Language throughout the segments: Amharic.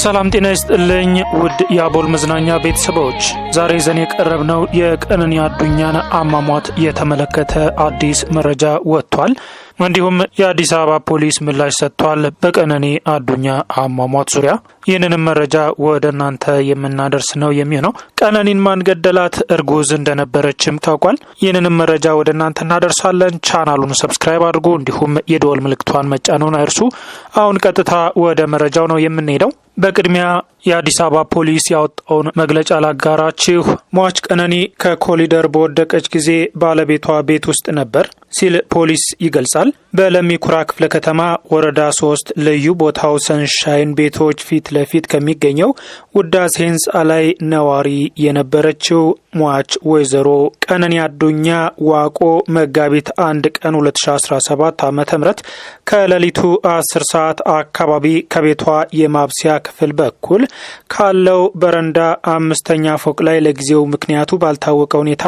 ሰላም ጤና ይስጥልኝ ውድ የአቦል መዝናኛ ቤተሰቦች፣ ዛሬ ይዘን የቀረብነው የቀነኒ አዱኛን አሟሟት የተመለከተ አዲስ መረጃ ወጥቷል። እንዲሁም የአዲስ አበባ ፖሊስ ምላሽ ሰጥቷል በቀነኒ አዱኛ አሟሟት ዙሪያ። ይህንንም መረጃ ወደ እናንተ የምናደርስ ነው የሚሆነው። ቀነኒን ማን ገደላት? እርጉዝ እንደነበረችም ታውቋል። ይህንንም መረጃ ወደ እናንተ እናደርሳለን። ቻናሉን ሰብስክራይብ አድርጉ፣ እንዲሁም የደወል ምልክቷን መጫኑን አይርሱ። አሁን ቀጥታ ወደ መረጃው ነው የምንሄደው። በቅድሚያ የአዲስ አበባ ፖሊስ ያወጣውን መግለጫ ላጋራችሁ። ሟች ቀነኒ ከኮሊደር በወደቀች ጊዜ ባለቤቷ ቤት ውስጥ ነበር ሲል ፖሊስ ይገልጻል። በለሚ ኩራ ክፍለ ከተማ ወረዳ 3 ልዩ ቦታው ሰንሻይን ቤቶች ፊት ለፊት ከሚገኘው ውዳሴ ህንፃ ላይ ነዋሪ የነበረችው ሟች ወይዘሮ ቀነኒ አዱኛ ዋቆ መጋቢት 1 ቀን 2017 ዓ.ም ከሌሊቱ 10 ሰዓት አካባቢ ከቤቷ የማብሰያ ክፍል በኩል ካለው በረንዳ 5ኛ ፎቅ ላይ ለጊዜው ምክንያቱ ባልታወቀ ሁኔታ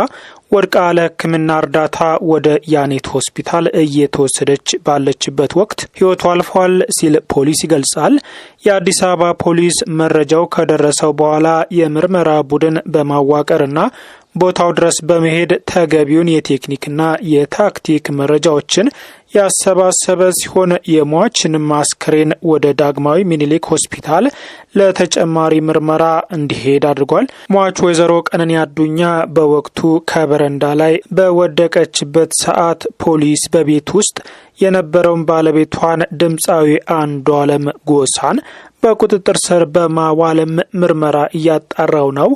ወድቃ ለሕክምና እርዳታ ወደ ያኔት ሆስፒታል እየተወሰደች ባለችበት ወቅት ህይወቷ አልፏል ሲል ፖሊስ ይገልጻል። የአዲስ አበባ ፖሊስ መረጃው ከደረሰው በኋላ የምርመራ ቡድን በማዋቀርና ቦታው ድረስ በመሄድ ተገቢውን የቴክኒክና የታክቲክ መረጃዎችን ያሰባሰበ ሲሆን የሟችን አስክሬን ወደ ዳግማዊ ሚኒሊክ ሆስፒታል ለተጨማሪ ምርመራ እንዲሄድ አድርጓል። ሟች ወይዘሮ ቀነኒ አዱኛ በወቅቱ ከበረንዳ ላይ በወደቀችበት ሰዓት ፖሊስ በቤት ውስጥ የነበረውን ባለቤቷን ድምፃዊ አንዱዓለም ጎሳን በቁጥጥር ስር በማዋልም ምርመራ እያጣራው ነው።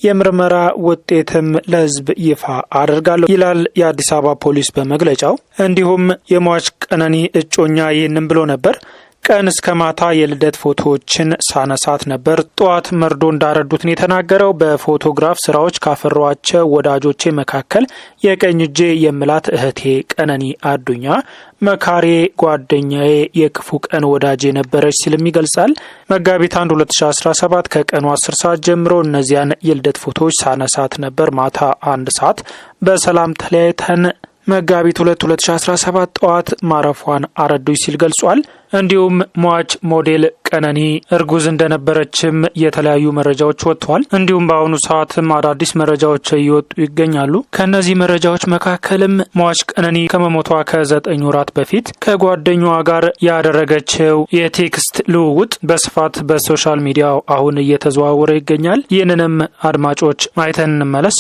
የምርመራ ውጤትም ለህዝብ ይፋ አደርጋለሁ ይላል የአዲስ አበባ ፖሊስ በመግለጫው። እንዲሁም የሟች ቀነኒ እጮኛ ይህንን ብሎ ነበር። ቀን እስከ ማታ የልደት ፎቶዎችን ሳነሳት ነበር። ጠዋት መርዶ እንዳረዱትን የተናገረው በፎቶግራፍ ስራዎች ካፈሯቸው ወዳጆቼ መካከል የቀኝ እጄ የምላት እህቴ ቀነኒ አዱኛ መካሬ፣ ጓደኛዬ፣ የክፉ ቀን ወዳጄ ነበረች ሲልም ይገልጻል። መጋቢት 1 2017 ከቀኑ 10 ሰዓት ጀምሮ እነዚያን የልደት ፎቶዎች ሳነሳት ነበር። ማታ 1 ሰዓት በሰላም ተለያይተን መጋቢት 2 2017 ጠዋት ማረፏን አረዱኝ ሲል ገልጿል። እንዲሁም ሟች ሞዴል ቀነኒ እርጉዝ እንደነበረችም የተለያዩ መረጃዎች ወጥተዋል። እንዲሁም በአሁኑ ሰዓትም አዳዲስ መረጃዎች እየወጡ ይገኛሉ። ከእነዚህ መረጃዎች መካከልም ሟች ቀነኒ ከመሞቷ ከ9 ወራት በፊት ከጓደኛዋ ጋር ያደረገችው የቴክስት ልውውጥ በስፋት በሶሻል ሚዲያው አሁን እየተዘዋወረ ይገኛል። ይህንንም አድማጮች አይተን እንመለስ።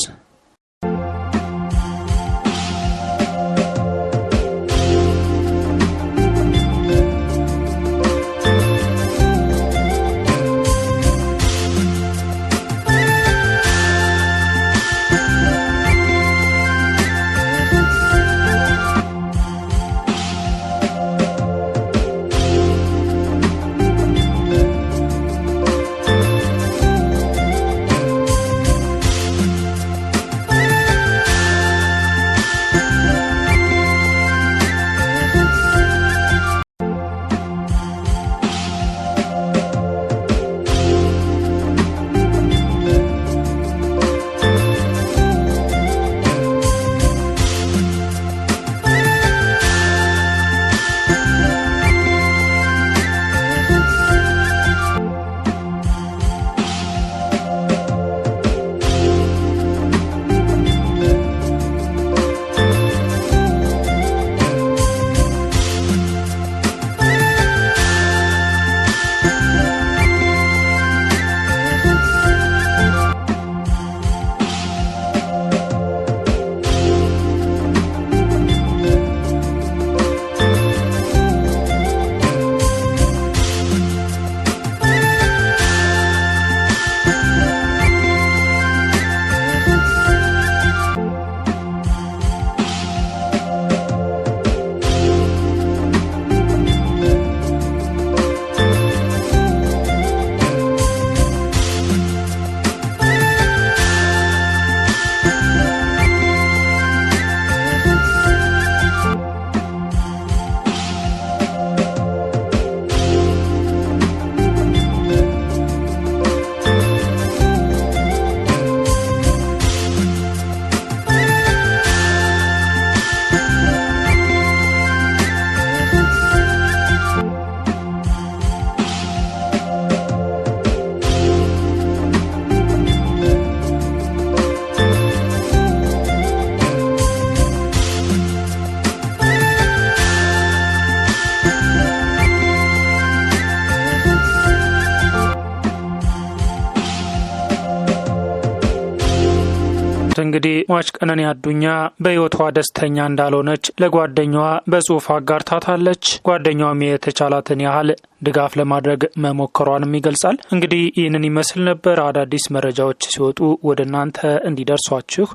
እንግዲህ ሟች ቀነኒ አዱኛ በህይወቷ ደስተኛ እንዳልሆነች ለጓደኛዋ በጽሁፍ አጋርታታለች። ጓደኛዋም የተቻላትን ያህል ድጋፍ ለማድረግ መሞከሯንም ይገልጻል። እንግዲህ ይህንን ይመስል ነበር። አዳዲስ መረጃዎች ሲወጡ ወደ እናንተ እንዲደርሷችሁ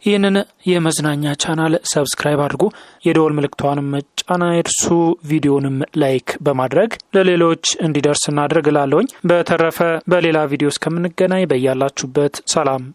ይህንን የመዝናኛ ቻናል ሰብስክራይብ አድርጉ። የደወል ምልክቷንም መጫን አይርሱ። ቪዲዮንም ላይክ በማድረግ ለሌሎች እንዲደርስ እናድርግ እላለሁኝ። በተረፈ በሌላ ቪዲዮ እስከምንገናኝ በያላችሁበት ሰላም